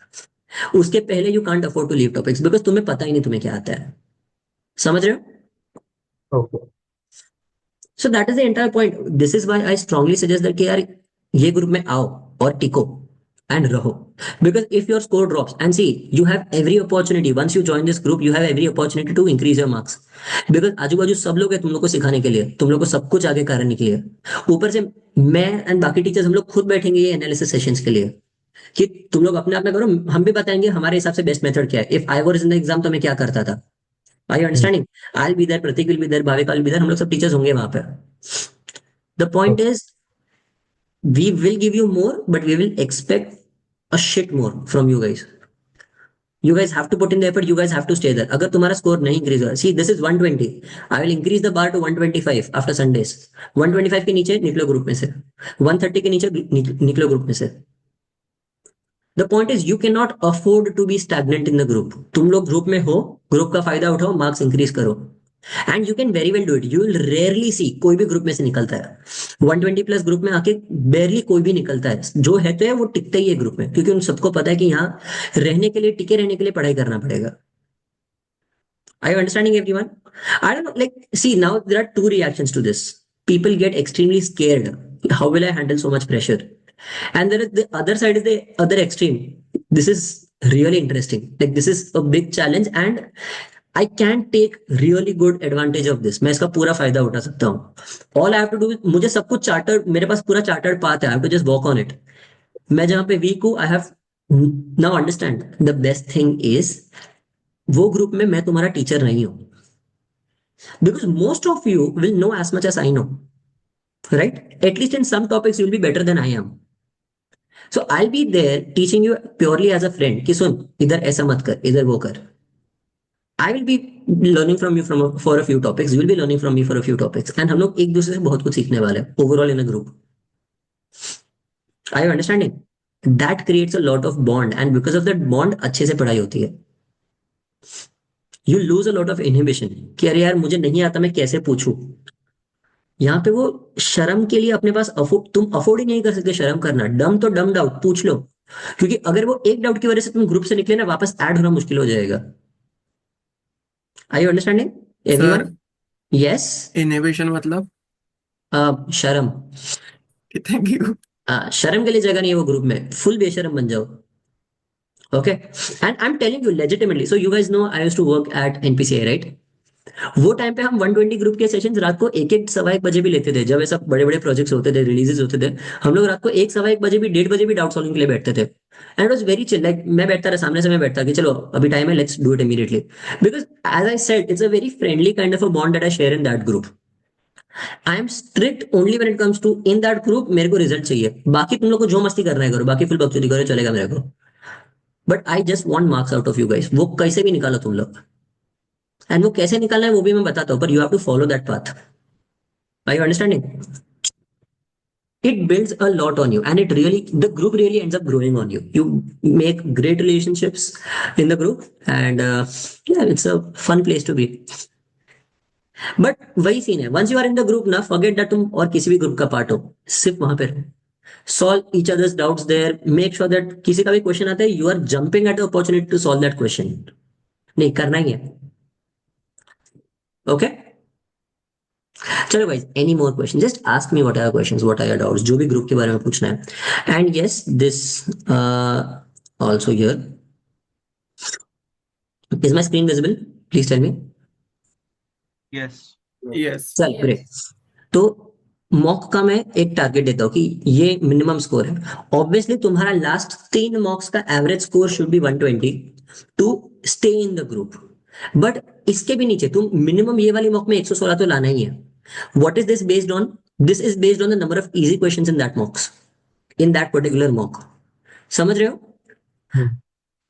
उसके पहले you can't afford to leave topics because तुम्हें पता ही नहीं तुम्हें क्या आता है. समझ रहे हो? Okay. So that is the entire point. This is why I strongly suggest that कि यार ये ग्रुप में आओ और टिको and रहो. Because if your score drops, and see, you have every opportunity, once you join this group, you have every opportunity to increase your marks. Because आजू बाजू सब लोग हैं तुम लोग को सिखाने के लिए, तुम लोग को सब कुछ आगे करने के लिए. ऊपर से मैं एंड बाकी टीचर्स हम लोग खुद बैठेंगे ये एनालिसिस सेशंस के लिए कि तुम लोग अपने आप में करो, हम भी बताएंगे हमारे हिसाब से बेस्ट मेथड क्या है. If I was in the exam तो मैं क्या करता था. Are you understanding? I'll be there, Pratik will be there, Bhavika will be there, हम लोग सब टीचर्स होंगे वहां पे. The point is, we will give you more, but we will expect a shit more from you guys. You guys have to put in the effort, you guys have to stay there. अगर तुम्हारा स्कोर नहीं इंक्रीज हुआ, see this is 120, I will increase the bar to 125 after Sundays. 125 के नीचे निकलो ग्रुप में से, 130 के नीचे निकलो ग्रुप में से. The point is you cannot afford to be stagnant in the group. तुम लोग ग्रुप में हो, ग्रुप का फायदा उठाओ, मार्क्स इंक्रीज करो. And you can very well do it. You will rarely see कोई भी ग्रुप में से निकलता है 120 प्लस ग्रुप में आके, बेरली कोई भी निकलता है. जो है तो है वो टिकता ही है ग्रुप में, क्योंकि उन सबको पता है कि यहाँ रहने के लिए, टिके रहने के लिए पढ़ाई करना पड़ेगा. Are you understanding everyone? I don't know, like, see, now there are two reactions to this. People get extremely scared. How will I handle so much pressure? And there is the other side, is the other extreme. This is really interesting. Like, this is a big challenge and I can take really good advantage of this. मैं इसका पूरा फायदा उठा सकता हूँ. All I have to do, मुझे सब कुछ चार्टर्ड, मेरे पास पूरा चार्टर्ड पाथ है. I have to just walk on it. मैं जहाँ पे वीक हूँ, I have now understand. The best thing is, वो ग्रुप में मैं तुम्हारा टीचर नहीं हूं. Because most of you will know as much as I know, right? At least in some topics you will be better than I am. So I'll be there teaching you purely as a friend कि सुन इधर ऐसा मत कर, इधर वो कर. I will be learning from you for a few topics. You will be learning from me for a few topics. And हम लोग एक दूसरे से बहुत कुछ सीखने वाले हैं overall in a group. Are you understanding? That creates a lot of bond, and because of that bond अच्छे से पढ़ाई होती है. You lose a lot of inhibition कि अरे यार मुझे नहीं आता, मैं कैसे पूछूं. यहाँ पे वो शर्म के लिए अपने पास तुम अफोर्ड ही नहीं कर सकते शर्म करना. डम तो डम डाउट पूछ लो, क्योंकि अगर वो एक डाउट की वजह से तुम ग्रुप से निकले ना, वापस ऐड होना मुश्किल हो जाएगा. Are you understanding everyone? Sir Yes. Inhibition मतलब शर्म. Thank you. शर्म के लिए जगह नहीं है वो ग्रुप में, फुल बेशरम बन जाओ. Okay. And I am telling you legitimately, so you guys know I used to work at NPCI, right? वो टाइम पे हम 120 ग्रुप के सेशंस रात को एक एक सवा एक बजे भी लेते थे. जब ऐसा बड़े बड़े प्रोजेक्ट्स होते थे, रिलीजेस होते थे, हम लोग रात को एक सवा एक बजे भी, 1:30 बजे भी डाउट सॉल्विंग के लिए बैठते थे. And it was very chill. Like मैं बैठता रहा, सामने से मैं बैठता कि चलो अभी टाइम है, let's do it immediately. Because as I said, it's a very friendly kind of a bond that I share in that group. I am strict only when it comes to in that group. मेरे को रिजल्ट चाहिए, बाकी तुम लोग को जो मस्ती करना है करो, बाकी फुल बकचोदी करो, चलेगा मेरे को. But I just want marks out of you guys. वो कैसे भी निकालो तुम लोग, एंड वो कैसे निकालना है वो भी मैं बताता हूँ, पर you have to follow that path. Are you understanding? It builds a lot on you, and the group really ends up growing on you. You make great relationships in the group, and yeah, it's a fun place to be. But वही सीन है, once you are in the group ना, फॉरगेट दैट तुम और किसी भी ग्रुप का पार्ट हो, सिर्फ वहां पे रहो. Solve each others doubts there. Make sure that किसी का भी क्वेश्चन आता है, you are jumping at the opportunity to solve that question. नहीं करना ही है. ओके. चलो guys, any more question, just ask me what are questions, what are your doubts, जो भी ग्रुप के बारे में पूछना है. And yes, this also here, is my screen visible? Please tell me. Yes. Yes. चल ग्रेट. तो मॉक का मैं एक टारगेट देता हूँ कि ये मिनिमम स्कोर है। ऑब्वियसली तुम्हारा लास्ट 3 मॉक्स का average score should be 120 to stay in the group. But इसके भी नीचे तुम मिनिमम ये वाली मॉक में 116 तो लाना ही है। What is this based on? This is based on the number of easy questions in that मॉक्स, in that particular mock. समझ रहे हो? हम्म।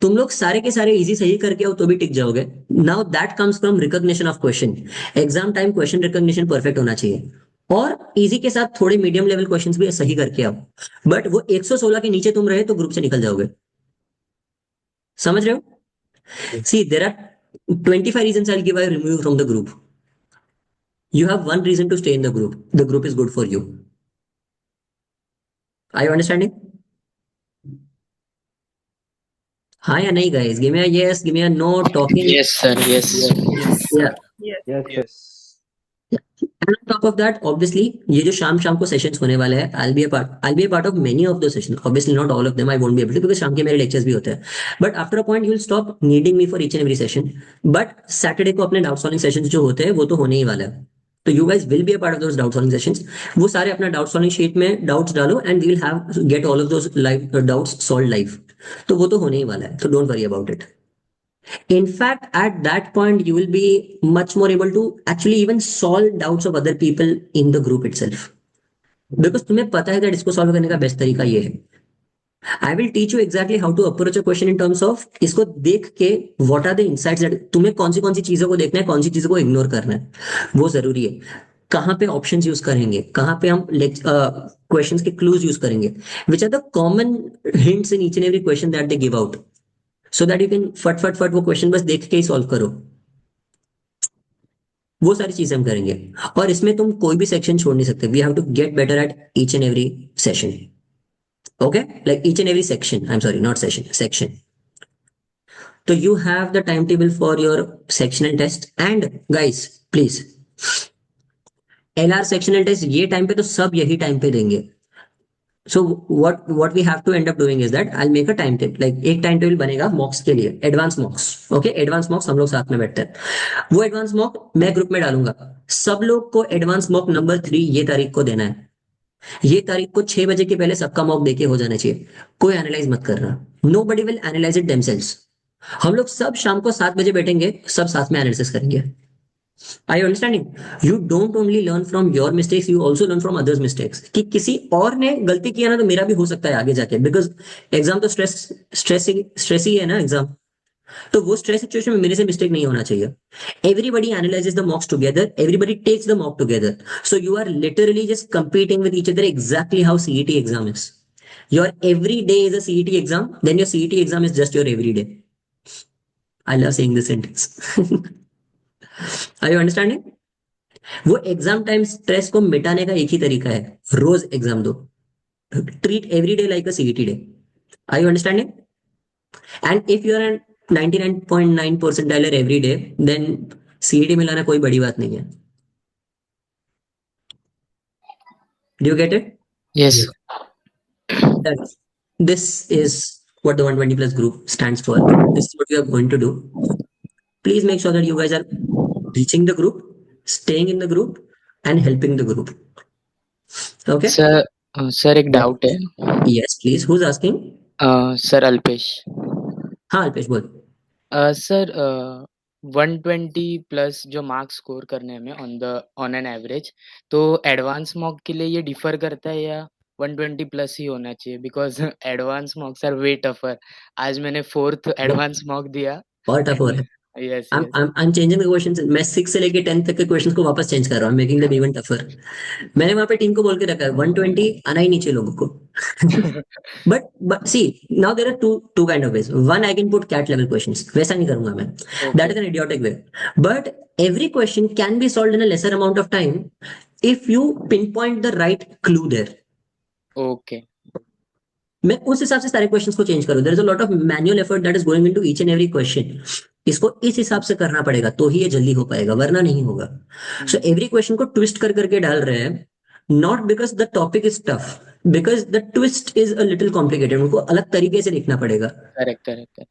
तुम लोग सारे के सारे इजी सही करके आओ तो भी टिक जाओगे। Now that comes from recognition of question. Exam time question recognition perfect होना चाहिए, और इजी के साथ थोड़े मीडियम लेवल क्वेश्चंस भी सही करके आओ। बट वो 116 के नीचे तुम रहे तो ग्रुप से निकल जाओगे। समझ रहे हो? सी there are 25 reasons I'll give I remove you from the group. You have one reason to stay in the group. The group is good for you. Are you understanding? Hi या नहीं guys? Give me a yes, give me a no. Talking. Yes, sir. Yes. Yes. Yeah. Yes, yes. And on top of that, obviously, ये जो शाम को सेशंस होने वाले हैं, I'll be a part of many of those sessions. Obviously, not all of them. I won't be able to because शाम के मेरे lectures भी होते हैं. But after a point, you'll stop needing me for each and every session. But Saturday को अपने doubt solving sessions जो होते हैं, वो तो होने ही वाला है. तो you guys will be a part of those doubt solving sessions. वो सारे अपना doubt solving sheet में doubts डालो and we'll get all of those live doubts solved live. तो वो तो होने ही वाला है. तो don't worry about it. In fact, at that point, you will be much more able to actually even solve doubts of other people in the group itself. Because तुम्हें पता है that इसको solve करने का best तरीका ये है. I will teach you exactly how to approach a question in terms of इसको देख के what are the insights that तुम्हें कौन सी चीजों को देखना है, कौन सी चीजों को इग्नोर करना है, वो जरूरी है. कहाँ पे ऑप्शंस यूज करेंगे, कहाँ पे हम क्वेश्चंस के क्लूज यूज करेंगे, which are the common hints in each and every question that they give out, so that you can फट वो क्वेश्चन बस देख के ही सॉल्व करो. वो सारी चीजें हम करेंगे, और इसमें तुम कोई भी सेक्शन छोड़ नहीं सकते. We have to get better at each and every session. Okay, like each and every section, I am sorry, not session, section. तो you have the time table for your sectional test. And guys please, LR sectional test ये टाइम पे तो सब यही टाइम पे देंगे. So what we have to end up doing is that I'll make a timetable, like एक टाइम टेबल बनेगा मॉक्स के लिए, एडवांस मॉक्स. ओके, एडवांस मॉक्स हम लोग साथ में बैठते हैं. वो एडवांस मॉक मैं ग्रुप में डालूंगा. सब लोग को एडवांस मॉक नंबर 3 ये तारीख को देना है. ये तारीख को 6 बजे के पहले सबका मॉक देके हो जाना चाहिए. कोई एनालाइज मत करना. Nobody will analyze it themselves. हम लोग सब शाम को 7 बजे बैठेंगे, सब साथ में एनालिसिस करेंगे. Are you understanding? You don't only learn from your mistakes, you also learn from others' mistakes. कि किसी और ने गलती किया ना तो मेरा भी हो सकता है आगे जाके, because एग्जाम तो स्ट्रेस ही है ना एग्जाम. तो वो स्ट्रेस सिचुएशन में मेरे से मिस्टेक नहीं होना चाहिए. Everybody analyzes the mocks together, everybody takes the mock together. So you are literally just competing with each other, exactly how CET exam is. Your every day is a CET exam, then your CET exam is just your every day. I love saying this sentence. Are you understanding? वो एग्जाम टाइम स्ट्रेस को मिटाने का एक ही तरीका है, रोज एग्जाम दो. Treat every day like a CET day. Are you understanding? And if you are an 99.9 percentiler every day, then CET में लाना कोई बड़ी बात नहीं है. Do you get it? Yes. This is what the 120 plus group stands for. This is what we are going to do. Please make sure that you guys are reaching the group, staying in the group, and helping the group. Okay? Sir एक डाउट है. Yes, please. Who's asking? Sir Alpesh. हाँ अल्पेश बोल. सर 120 प्लस जो मार्क्स स्कोर करने में ऑन एन एवरेज, तो एडवांस मॉक के लिए ये डिफर करता है या 120 प्लस ही होना चाहिए? Because advance mocks are way tougher. आज मैंने 4th एडवांस मॉक दिया. और टफ हो रहा है. Yes. I'm changing the questions. मैं 6 से लेके 10 तक के क्वेश्चंस को वापस चेंज कर रहा हूँ. Making them even tougher. मैंने वहां पे टीम को बोल के रखा है 120 आना ही नहीं चाहिए लोगों को. but see, now there are two kind of ways. One, I can put cat level questions. वैसा नहीं करूंगा मैं. That is an idiotic way. But every question can be solved in a lesser amount of time if you pinpoint the right clue there. Okay. मैं उस हिसाब से सारे क्वेश्चंस को चेंज करूं. There is a lot of manual effort that is going into each and every question. इसको इस हिसाब से करना पड़ेगा तो ही ये जल्दी हो पाएगा, वरना नहीं होगा. सो एवरी क्वेश्चन को ट्विस्ट कर करके डाल रहे हैं, not because the topic is tough, because the twist is a little complicated. उनको अलग तरीके से लिखना पड़ेगा. करेक्ट.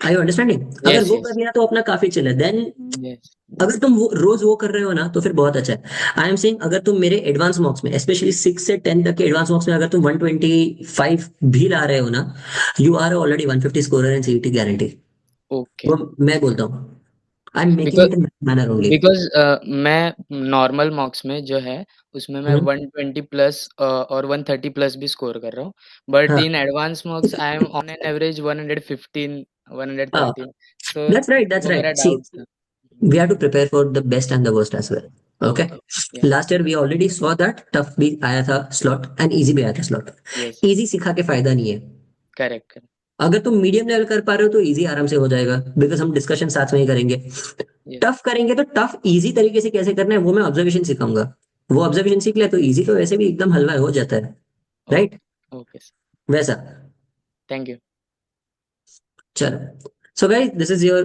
Are you understanding? अगर यस वो यस कर लिया तो अपना काफी चिल है। देन यस अगर तुम वो रोज वो कर रहे हो ना तो फिर बहुत अच्छा है। आई एम सेइंग अगर तुम मेरे एडवांस मॉक्स में स्पेशली 6 से 10 तक के एडवांस मॉक्स में अगर तुम 125 भी ला रहे हो ना, you are already 150 scorer in CET guarantee. Okay वो मैं बोलता हूँ, I am making because it in manner only. Because मैं नॉर्मल मॉक्स में जो है उसमें मैं 120 प्लस और 130 प्लस भी स्कोर कर रहा हूँ, बट हाँ in advance मॉक्स I am on an average 115 113, so that's वो मेरा राइट। सी, डाउट था। we have to prepare for the best and the worst as well. Okay. Okay या Last year we already saw that tough भी आया था slot and easy भी आया था slot. यस Easy सिखा के फायदा नहीं है। करेक्ट करेक्ट अगर तुम मीडियम लेवल कर पा रहे हो तो इजी आराम से हो जाएगा, बिकॉज हम डिस्कशन साथ में ही करेंगे। यस टफ करेंगे तो टफ इजी तरीके से कैसे करना है वो मैं ऑब्जर्वेशन सिखाऊंगा। वो ऑब्जर्वेशन सीख लिया तो इजी तो वैसे भी एकदम हलवा हो जाता है, राइट? ओके ओके वैसा। थैंक यू चलो, so guys, this is your,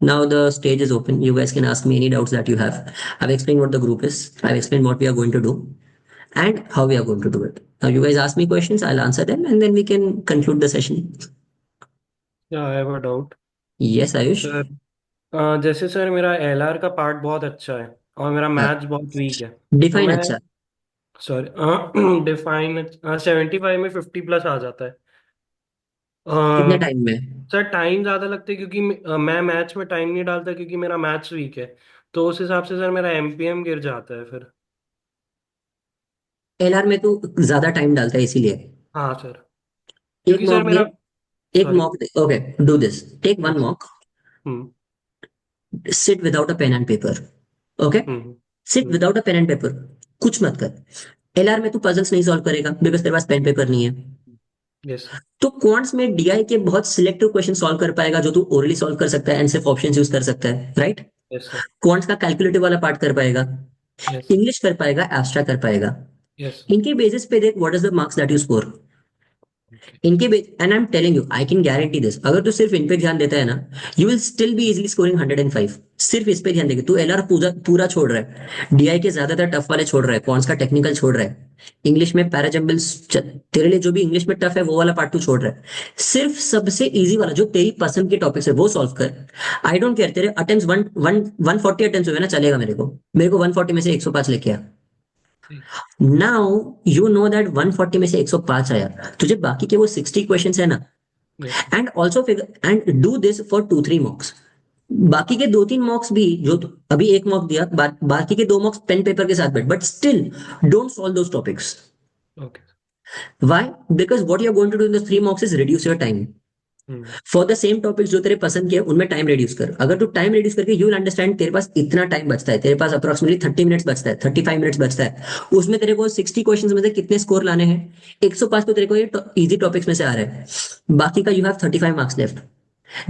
now the stage is open. You guys can ask me any doubts that you have. I've explained what the group is, I've explained what we are going to do and how we are going to do it. Now you guys ask me questions, I'll answer them and then we can conclude the session. या I have a doubt Yes, Ayush. Sir. जैसे सर मेरा एलआर का पार्ट बहुत अच्छा है और मेरा मैथ्स बहुत वीक है, तो डिफाइन मैं अच्छा। सॉरी डिफाइन 75 में 50 प्लस आ जाता है। कितने अ, टाइम में? सर टाइम ज़्यादा लगता है क्योंकि मैं मैथ्स में टाइम नहीं डालता क्योंकि मेरा मैथ्स वीक है, तो उस हिसाब से सर मेरा एमपीएम गिर जाता है फिर। एलआर में तू ज्यादा टाइम डालता है इसीलिए। हाँ सर, एक क्योंकि सर मॉक दे, मेरा एक सॉरी। मॉक दे। Okay, do this, take one mock, hmm sit without a pen and paper. Okay, hmm sit hmm without a pen and paper, कुछ मत कर। एलआर में तू पजल्स नहीं सॉल्व करेगा बिकॉज तेरे पास पेन पेपर नहीं है। Yes sir. तो क्वांट्स में डीआई के बहुत सिलेक्टिव क्वेश्चन सॉल्व कर पाएगा जो तू ओरली सॉल्व कर सकता है एंड सिर्फ ऑप्शंस यूज कर सकता है, राइट? Yes sir. क्वांट्स का कैलकुलेटिव वाला पार्ट कर पाएगा, यस इंग्लिश कर पाएगा, एब्स्ट्रैक्ट कर पाएगा। यस इनके बेसिस पे देख what is the marks that you score. Okay इनके base and I am telling you, I can guarantee this, अगर तू सिर्फ इन पे ध्यान देता है ना, you will still be easily scoring 105। सिर्फ इस पे ध्यान देगा तू। एलआर पूरा पूरा छोड़ रहा है, डीआई के ज्यादातर टफ वाले छोड़ रहा है, क्वांट्स का टेक्निकल छोड़ रहा है, इंग्लिश में पैराजम्बल्स, तेरे लिए जो भी इंग्लिश में टफ है वो वाला पार्ट तू छोड़ रहा है। सिर्फ सबसे इजी वाला जो तेरी पसंद के टॉपिक्स है वो सॉल्व कर। आई डोंट केयर तेरे अटेम्प्ट 140 अटेम्प्ट हुए ना, चलेगा। मेरे को 140 में से 105 लेके आ। नाउ यू नो दैट 140 में से 105 आया, तुझे बाकी के वो 60 क्वेश्चंस है ना, yes and also and do this for 2-3 मॉक्स। बाकी के 2-3 मॉक्स भी जो अभी एक मॉक दिया, बाकी के 2 मॉक्स पेन पेपर के साथ बैठ, but still don't solve those topics. Okay. Why? Because what you are going to do in the 3 mocks is reduce your time hmm for the same topics जो तेरे पसंद के हैं, उनमें टाइम रिड्यूस कर। अगर तू टाइम रिड्यूस करके, यू विल अंडरस्टैंड तेरे पास इतना टाइम बचता है, तेरे पास अप्रोक्सीमेटली 30 मिनट्स बचता है, 35 मिनट्स बचता है। उसमें तेरे को 60 क्वेश्चंस में से कितने स्कोर लाने हैं? 105 तो तेरे को ये इजी टॉपिक्स में से आ रहा है, बाकी का you have 35 marks left.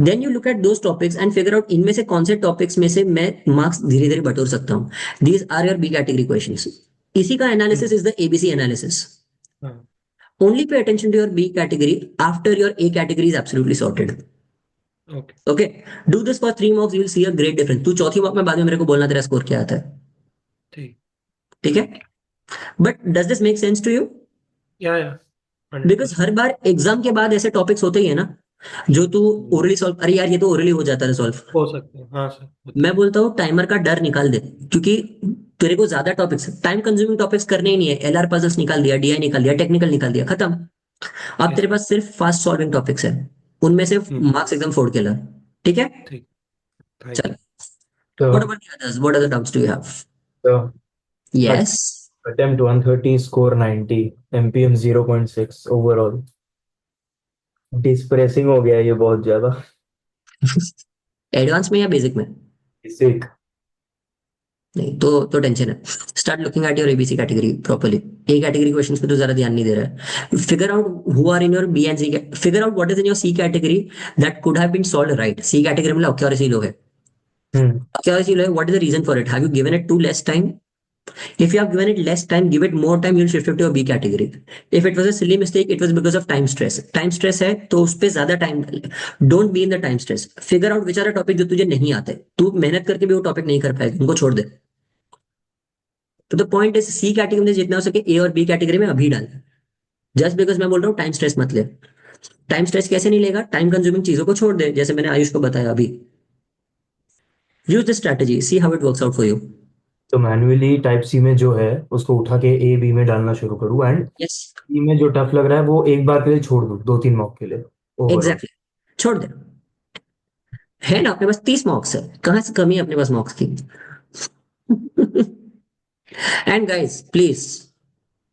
Then you look at those topics and figure out इनमें से कौन से टॉपिक्स में से मैं मार्क्स धीरे धीरे बटोर सकता हूँ। These are your B category questions. इसी का analysis is the ABC analysis. हाँ Only pay attention to your B category after your A category is absolutely sorted. Okay Okay, do this for 3 mocks, you will see a great difference. तू चौथी मॉक में बाद में मेरे को बोलना तेरा स्कोर क्या आता है, ठीक। ठीक है? But does this make sense to you? या बिकॉज 100%। हर बार एग्जाम के बाद ऐसे टॉपिक्स होते ही है ना जो तू ओरली सॉल्व, अरे यार ये तो ओरली हो जाता है सॉल्व। हो सकते हैं, हाँ सर होता मैं है। बोलता हूँ टाइमर का डर निकाल दे, क्योंकि तेरे को ज्यादा टॉपिक्स, टाइम कंज्यूमिंग टॉपिक्स करने ही नहीं है। एलआर पजल्स निकाल दिया, डीआई निकाल दिया, टेक्निकल निकाल दिया, खत्म। अब यस तेरे पास सिर्फ फास्ट सॉल्विंग टॉपिक्स है, उनमें से हम्म मार्क्स एकदम फोड़ के ला, ठीक है? ठीक। थैंक चल, you. what So, about the others? What other doubts do you have? so Yes. attempt 130, score 90, MPM 0.6 overall. Dispersing हो गया ये बहुत ज्यादा। एडवांस में या बेसिक में? बेसिक। नहीं तो टेंशन है। Start looking at your ABC category properly. A category questions पे तो ज्यादा ध्यान नहीं दे रहा है। Figure out who are in your B and C, figure out what is in your C category that could have been solved right. C category में एक्यूरेसी लो है, एक्यूरेसी लो है। What is the reason for it? Have you given it too less time? If you have given it less time, give it more time, you'll shift it to a B category. If it was a silly mistake, it was because of time stress. Time stress है तो उस पे ज्यादा टाइम डाले। Don't be in the time stress. Figure out which are the topic जो तुझे नहीं आते। तू मेहनत करके भी वो टॉपिक नहीं कर पाएगा, उनको छोड़ दे। तो the point is C category में जितना हो सके ए और बी कैटेगरी में अभी डाल। जस्ट बिकॉज मैं बोल रहा हूँ टाइम स्ट्रेस मत ले। टाइम स्ट्रेच कैसे नहीं लेगा? टाइम कंज्यूमिंग चीजों को छोड़ दे, जैसे मैंने आयुष को बताया अभी। Use this strategy, see how it works out for you. तो मैन्युअली टाइप सी में जो है उसको उठा के ए बी में डालना शुरू करूँ, एंड यस, सी में जो टफ लग रहा है वो एक बार के लिए छोड़ दूँ, 2-3 मॉक के लिए ओवरऑल। एग्जैक्टली, छोड़ दे। है ना अपने पास 30 मॉक्स है, कहाँ से कमी है अपने पास मॉक्स की? And guys please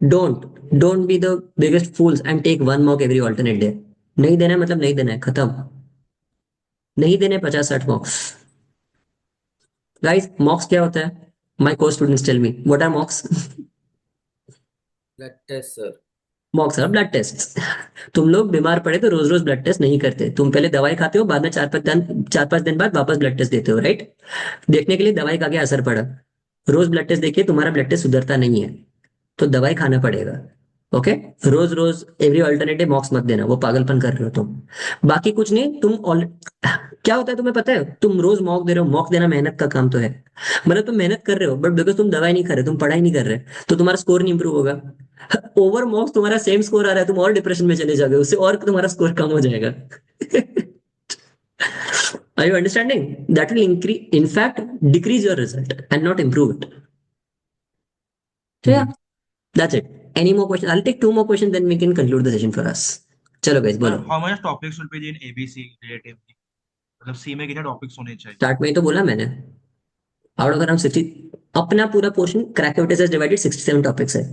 don't be the biggest fools and take one mock every alternate day. नहीं देना है मतलब नहीं देना है, खत्म। नहीं देने 50-60 मॉक्स। गाइस मॉक्स क्या होता है? माय को students tell me what are mocks. Blood test sir. Mocks are blood test. तुम लोग बीमार पड़े तो रोज रोज ब्लड टेस्ट नहीं करते, तुम पहले दवाई खाते हो, बाद में 4-5 दिन बाद वापस ब्लड टेस्ट देते हो, राइट? देखने के लिए दवाई का क्या असर पड़ा। रोज ब्लड टेस्ट देखिए, तुम्हारा ब्लड टेस्ट सुधरता नहीं है तो दवाई खाना पड़ेगा। ओके, रोज रोज एवरी अल्टरनेटिव मॉक्स मत देना, वो पागलपन कर रहे हो तुम। बाकी कुछ नहीं, क्या होता है तुम्हें पता है? तुम रोज मॉक दे रहे हो, मॉक देना मेहनत का काम तो है, मतलब तुम मेहनत कर रहे हो, बट बिकॉज तुम दवाई नहीं कर रहे, तुम पढ़ाई नहीं कर रहे, तो तुम्हारा स्कोर नहीं इंप्रूव होगा। ओवर मॉक्स तुम्हारा सेम स्कोर आ रहा है, तुम और डिप्रेशन में चले जाओगे, उससे और तुम्हारा स्कोर कम हो जाएगा। Are you understanding? That will increase, in fact decrease your result and not improve it. So yeah, that's it. Any more questions? I'll take 2 more questions, then we can conclude the session for us. चलो guys, बोलो। How much topics will be in ABC relatively? मतलब सी में कितने टॉपिक्स होने चाहिए? स्टार्ट में ही तो बोला मैंने, आउट ऑफ अराउंड 60, अपना पूरा portion crack is divided 67 topics है।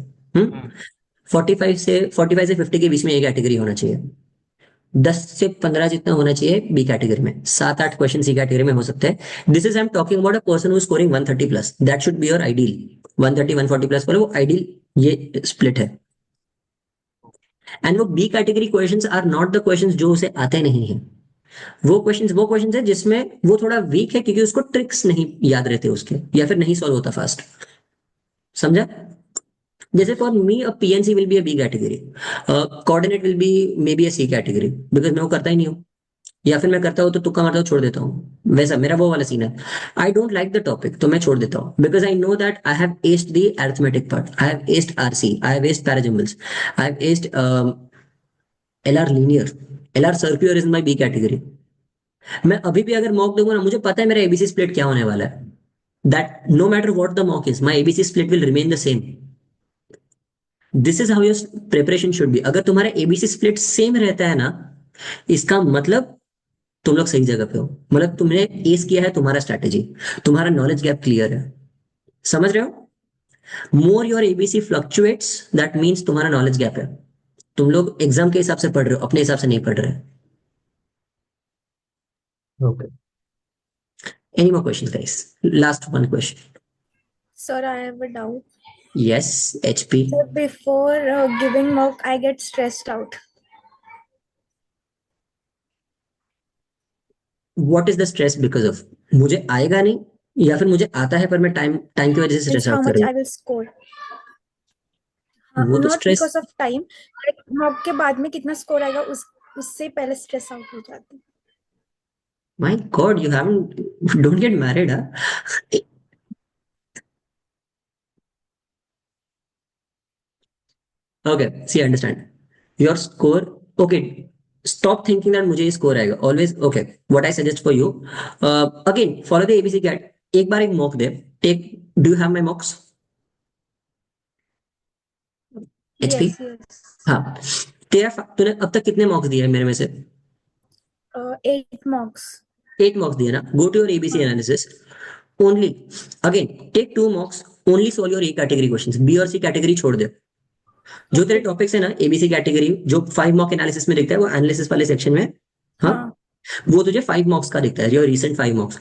45 से 50 के बीच में एक कैटेगरी होना चाहिए, 10 से 15 जितना होना चाहिए बी कैटेगरी में, 7-8 क्वेश्चन सी कैटेगरी में हो सकते हैं। This is I am talking about a person who is scoring 130 plus, that should be your ideal. 130-140 plus वाले वो आइडियल ये स्प्लिट है। एंड वो B category questions are not the questions जो उसे आते नहीं है, वो क्वेश्चंस है जिसमें वो थोड़ा वीक है क्योंकि उसको ट्रिक्स नहीं याद रहते उसके, या फिर नहीं सॉल्व होता फास्ट। समझा? जैसे for me a PNC will be a B category, coordinate will be maybe a C category, because मैं वो करता ही नहीं हूँ, या फिर मैं करता हूँ तो तुक्का मारता हूँ छोड़ देता हूँ, वैसा मेरा वो वाला सीन है। I don't like the topic तो मैं छोड़ देता हूँ, because I know that I have aced the arithmetic part, I have aced RC, I have aced parajumbles, I have aced LR linear, LR circular is my B category. मैं अभी भी अगर मॉक दूंगा ना, मुझे पता है मेरा एबीसी स्प्लिट क्या होने वाला है, that no matter what the mock is, my ABC split will remain the same. This is how your preparation should be. अगर तुम्हारा एबीसी स्प्लिट सेम रहता है ना, इसका मतलब तुम लोग सही जगह पे हो, मतलब तुमने एस किया है तुम्हारा स्ट्रैटेजी, तुम्हारा नॉलेज गैप क्लियर है। समझ रहे हो? मोर your ABC fluctuates, that means तुम्हारा नॉलेज गैप है, तुम लोग एग्जाम के हिसाब से पढ़ रहे हो, अपने हिसाब से नहीं पढ़ रहे। Okay. Any more question guys? Last one question. Sir, I have a doubt. Yes HP. So before giving mock, I get stressed out. What is the stress because of? मुझे आएगा नहीं, या फिर मुझे आता है पर मैं टाइम टाइम की वजह से It's स्ट्रेस how आउट कर much रहा I will score. वो तो Not stress, because of time. Like mock के बाद में कितना स्कोर आएगा उससे पहले स्ट्रेस आउट हो जाती हूँ. My god you haven't, don't get married. Okay see understand your score. Okay stop thinking that मुझे स्कोर आएगा always. Okay what I suggest for you, again follow the ABC guide, एक बार एक मॉक दे, take, do you have my mocks? HP. Yes, yes. हाँ, तूने अब तक कितने मॉक्स दिए हैं मेरे में से? 8 mocks. 8 मॉक्स दिए ना? गो टू योर एबीसी हाँ. Analysis only, again take 2 mocks, only solve your A category questions, B और सी कैटेगरी छोड़ दे। जो तेरे Okay. टॉपिक्स है ना एबीसी कैटेगरी, जो 5 मॉक एनालिसिस में दिखता है वो एनालिसिस वाले सेक्शन में, हाँ हाँ. वो तुझे 5 मॉक्स का दिखता है, your recent 5 mocks.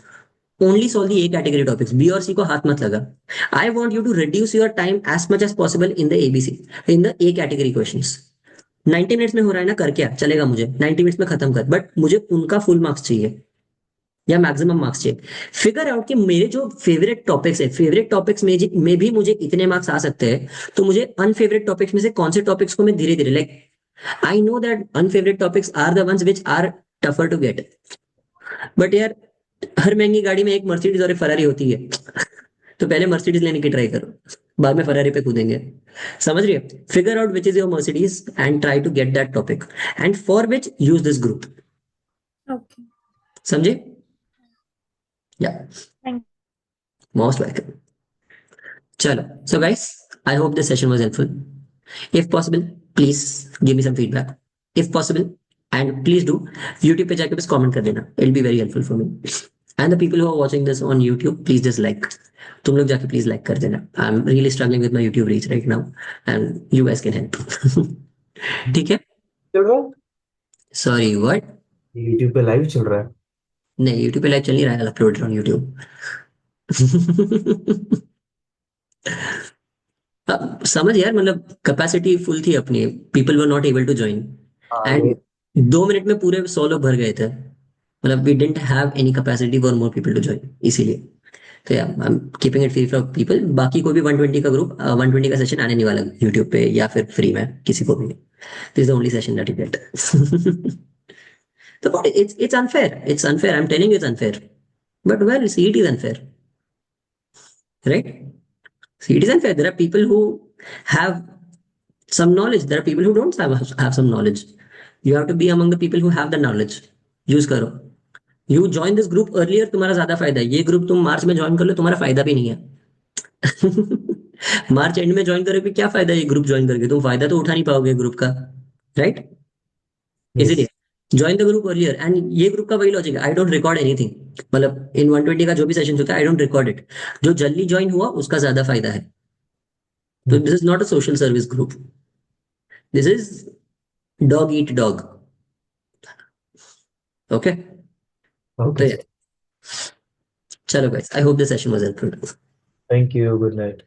Only solve the A category topics, B और सी को हाथ मत लगा। I want you to reduce your time as much as possible in the ABC, in the A category questions. 90 minutes में हो रहा है ना, कर क्या चलेगा, मुझे 90 मिनट्स में खत्म कर, बट मुझे उनका फुल मार्क्स चाहिए या मैक्सिमम मार्क्स चाहिए। फिगर आउट कि मेरे जो फेवरेट टॉपिक्स है, फेवरेट टॉपिक्स में भी मुझे इतने मार्क्स आ सकते हैं, तो मुझे अनफेवरेट टॉपिक्स में से कौन से टॉपिक्स को मैं धीरे धीरे, like I know that unfavourite topics are the ones which are tougher to get, but यार हर महंगी गाड़ी में एक मर्सिडीज और एक फरारी होती है, तो पहले मर्सिडीज लेने की ट्राई करो। बाद में फरारी पे कूदेंगे, समझ रही है? Figure out which is your Mercedes and try to get that topic, and for which use this group, okay, समझे? या थैंक मोस्ट वेलकम। चलो, so guys, I hope this session was helpful. If possible, please give me some feedback. If possible, and please do YouTube पे जाके बस comment कर देना. It'll be very helpful for me. And the people who are watching this on YouTube, please just like. तुम लोग जाके please like कर देना. I'm really struggling with my YouTube reach right now, and you guys can help. ठीक है? Sorry, what? यूट्यूब पे लाइव चल रहा है। नहीं, YouTube पे लाइव चल नहीं रहा है, uploaded on YouTube. अब समझ यार, मतलब कैपेसिटी फुल थी अपनी, people were not able to join, हाँ, एंड 2 मिनट में पूरे 100 लोग भर गए थे, मतलब we didn't have any capacity for more people to join, इसीलिए। तो या I am keeping it free for people. बाकी कोई भी 120 का ग्रुप 120 का सेशन आने नहीं वाला यूट्यूब पे या फिर फ्री में किसी को भी, this is the only session that you get. तो but it's unfair, I am telling you it's unfair, but well see it is unfair, right? See, it is unfair. There are people who have some knowledge. There are people who don't have some knowledge. You have to be among the people who have the knowledge. Use करो. You join this group earlier, तुम्हारा ज्यादा फायदा है। ये ग्रुप तुम मार्च में ज्वाइन कर लो, तुम्हारा फायदा भी नहीं है। मार्च एंड में ज्वाइन करोगे, क्या फायदा है ये ग्रुप ज्वाइन करके? तुम फायदा तो उठा नहीं पाओगे ग्रुप का, राइट? इसीलिए join the group earlier, and ये ग्रुप का वही लॉजिक है, आई डोंट रिकॉर्ड एनीथिंग, मतलब इन 120 का जो भी सेशन होता है आई डोंट रिकॉर्ड इट। जो जल्दी ज्वाइन हुआ उसका ज्यादा फायदा है। तो this is not a social service group, this is dog eat dog. Okay, okay, चलो guys, I hope this session was helpful. Thank you, good night.